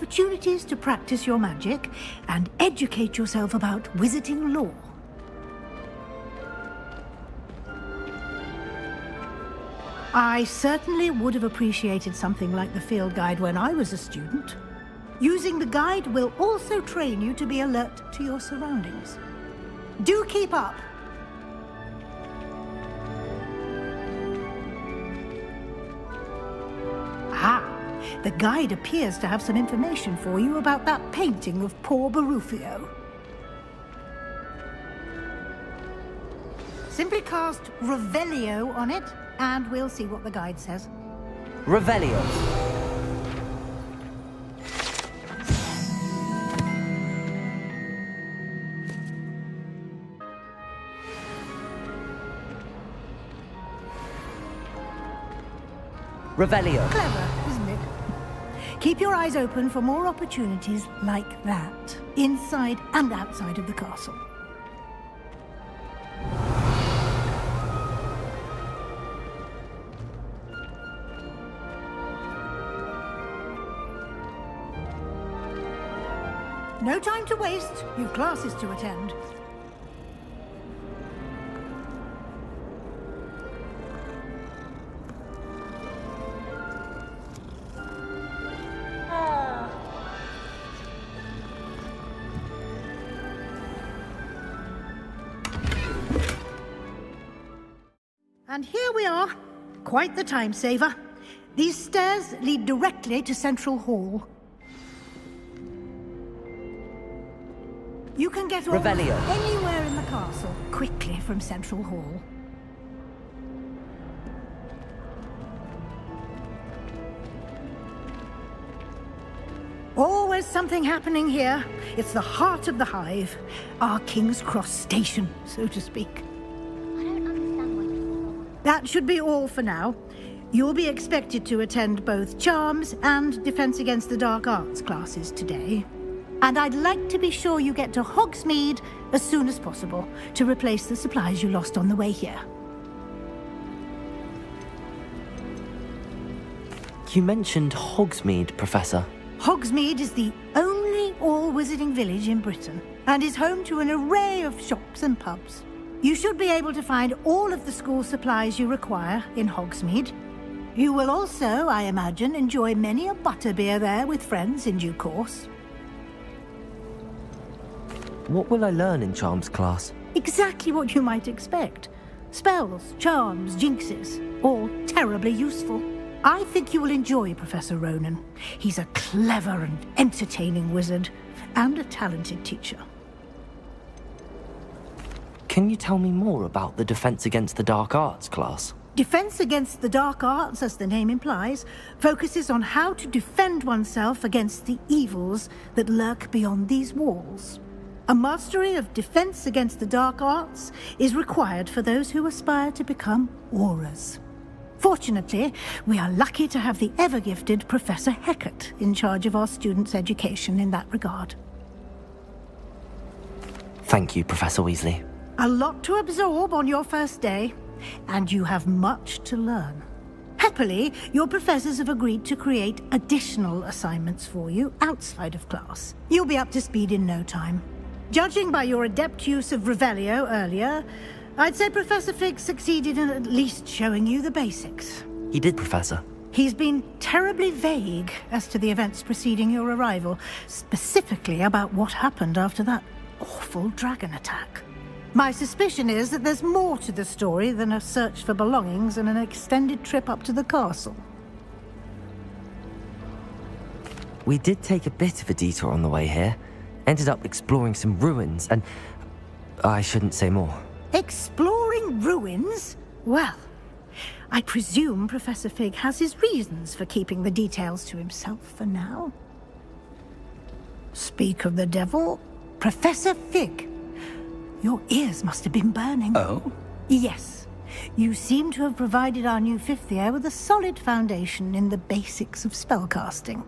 opportunities to practice your magic and educate yourself about wizarding lore. I certainly would have appreciated something like the field guide when I was a student. Using the guide will also train you to be alert to your surroundings. Do keep up! Ah, the guide appears to have some information for you about that painting of poor Barufio. Simply cast Revelio on it, and we'll see what the guide says. Revelio. Revelio. Clever, isn't it? Keep your eyes open for more opportunities like that, inside and outside of the castle. No time to waste. You've classes to attend. And here we are. Quite the time saver. These stairs lead directly to Central Hall. You can get on anywhere in the castle quickly from Central Hall. Always something happening here. It's the heart of the hive. Our King's Cross station, so to speak. That should be all for now. You'll be expected to attend both Charms and Defense Against the Dark Arts classes today. And I'd like to be sure you get to Hogsmeade as soon as possible to replace the supplies you lost on the way here. You mentioned Hogsmeade, Professor. Hogsmeade is the only all-wizarding village in Britain and is home to an array of shops and pubs. You should be able to find all of the school supplies you require in Hogsmeade. You will also, I imagine, enjoy many a butterbeer there with friends in due course. What will I learn in Charms class? Exactly what you might expect. Spells, charms, jinxes, all terribly useful. I think you will enjoy Professor Ronan. He's a clever and entertaining wizard, and a talented teacher. Can you tell me more about the Defense Against the Dark Arts class? Defense Against the Dark Arts, as the name implies, focuses on how to defend oneself against the evils that lurk beyond these walls. A mastery of Defense Against the Dark Arts is required for those who aspire to become Aurors. Fortunately, we are lucky to have the ever-gifted Professor Hecat in charge of our students' education in that regard. Thank you, Professor Weasley. A lot to absorb on your first day, and you have much to learn. Happily, your professors have agreed to create additional assignments for you outside of class. You'll be up to speed in no time. Judging by your adept use of Revelio earlier, I'd say Professor Fig succeeded in at least showing you the basics. He did, Professor. He's been terribly vague as to the events preceding your arrival, specifically about what happened after that awful dragon attack. My suspicion is that there's more to the story than a search for belongings and an extended trip up to the castle. We did take a bit of a detour on the way here. Ended up exploring some ruins and... I shouldn't say more. Exploring ruins? Well, I presume Professor Fig has his reasons for keeping the details to himself for now. Speak of the devil, Professor Fig. Your ears must have been burning. Oh? Yes. You seem to have provided our new fifth year with a solid foundation in the basics of spellcasting.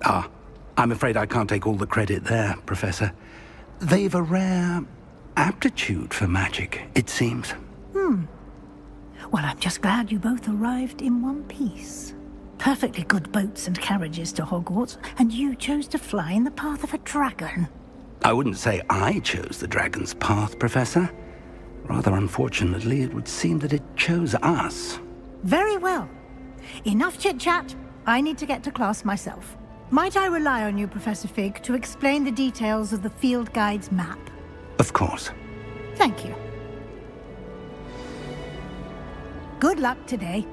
Ah, I'm afraid I can't take all the credit there, Professor. They've a rare aptitude for magic, it seems. Well, I'm just glad you both arrived in one piece. perfectly good boats and carriages to Hogwarts, and you chose to fly in the path of a dragon. I wouldn't say I chose the dragon's path, Professor. Rather unfortunately, it would seem that it chose us. Very well. Enough chit-chat. I need to get to class myself. Might I rely on you, Professor Fig, to explain the details of the field guide's map? Of course. Thank you. Good luck today.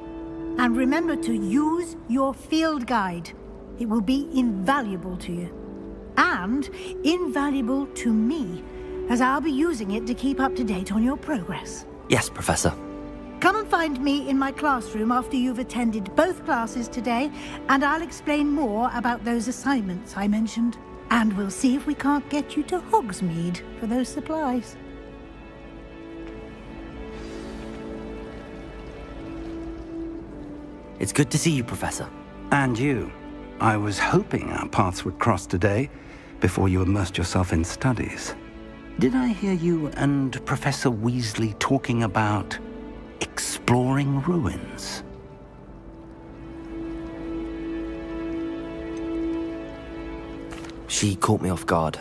And remember to use your field guide. It will be invaluable to you. And invaluable to me, as I'll be using it to keep up to date on your progress. Yes, Professor. Come and find me in my classroom after you've attended both classes today, and I'll explain more about those assignments I mentioned. And we'll see if we can't get you to Hogsmeade for those supplies. It's good to see you, Professor. And you. I was hoping our paths would cross today, before you immersed yourself in studies. Did I hear you and Professor Weasley talking about exploring ruins? She caught me off guard.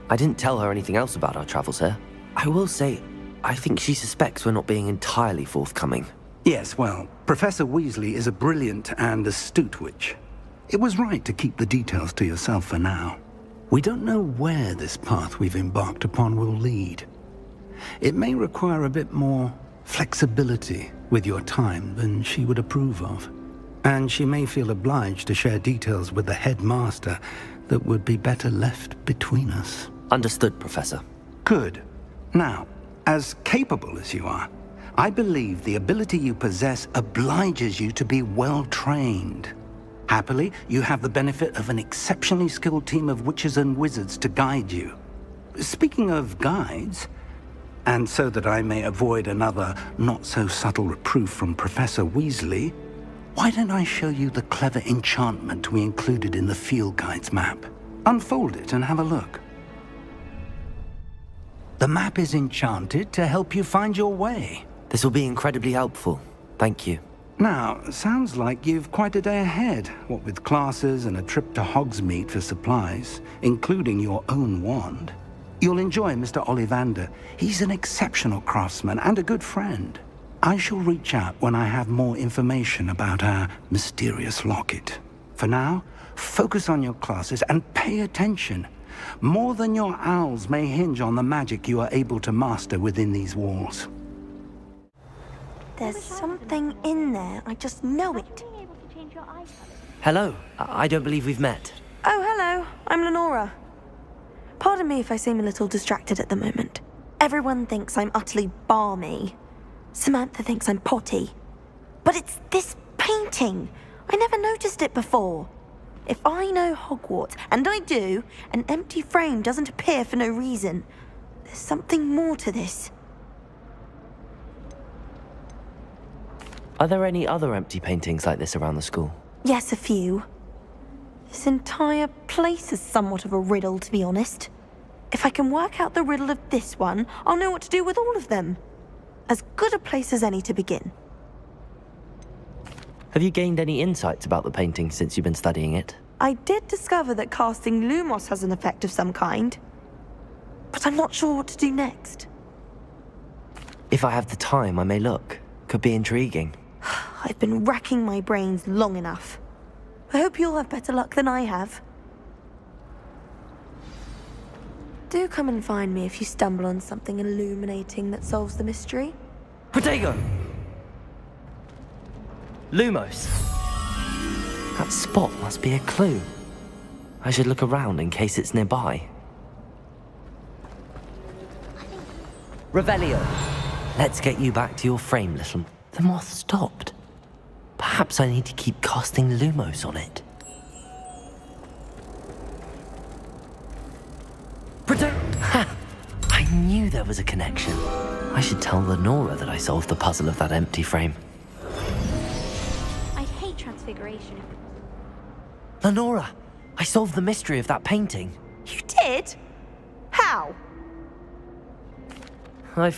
I didn't tell her anything else about our travels here. I will say, I think she suspects we're not being entirely forthcoming. Yes, well, Professor Weasley is a brilliant and astute witch. It was right to keep the details to yourself for now. We don't know where this path we've embarked upon will lead. It may require a bit more flexibility with your time than she would approve of. And she may feel obliged to share details with the headmaster that would be better left between us. Understood, Professor. Good. Now, as capable as you are, I believe the ability you possess obliges you to be well-trained. Happily, you have the benefit of an exceptionally skilled team of witches and wizards to guide you. Speaking of guides, and so that I may avoid another not-so-subtle reproof from Professor Weasley, why don't I show you the clever enchantment we included in the field guide's map? Unfold it and have a look. The map is enchanted to help you find your way. This will be incredibly helpful. Thank you. Now, sounds like you've quite a day ahead, what with classes and a trip to Hogsmeade for supplies, including your own wand. You'll enjoy Mr. Ollivander. He's an exceptional craftsman and a good friend. I shall reach out when I have more information about our mysterious locket. For now, focus on your classes and pay attention. More than your owls may hinge on the magic you are able to master within these walls. There's something in there. I just know it. Hello. I don't believe we've met. Oh, hello. I'm Lenora. Pardon me if I seem a little distracted at the moment. Everyone thinks I'm utterly balmy. Samantha thinks I'm potty. But it's this painting. I never noticed it before. If I know Hogwarts, and I do, an empty frame doesn't appear for no reason. There's something more to this. Are there any other empty paintings like this around the school? Yes, a few. This entire place is somewhat of a riddle, to be honest. If I can work out the riddle of this one, I'll know what to do with all of them. As good a place as any to begin. Have you gained any insights about the painting since you've been studying it? I did discover that casting Lumos has an effect of some kind. But I'm not sure what to do next. If I have the time, I may look. Could be intriguing. I've been racking my brains long enough. I hope you'll have better luck than I have. Do come and find me if you stumble on something illuminating that solves the mystery. Protego! Lumos! That spot must be a clue. I should look around in case it's nearby. Revelio! Let's get you back to your frame, little... The moth stopped. Perhaps I need to keep casting Lumos on it. Ha! I knew there was a connection. I should tell Lenora that I solved the puzzle of that empty frame. I hate transfiguration. Lenora! I solved the mystery of that painting. You did? How? I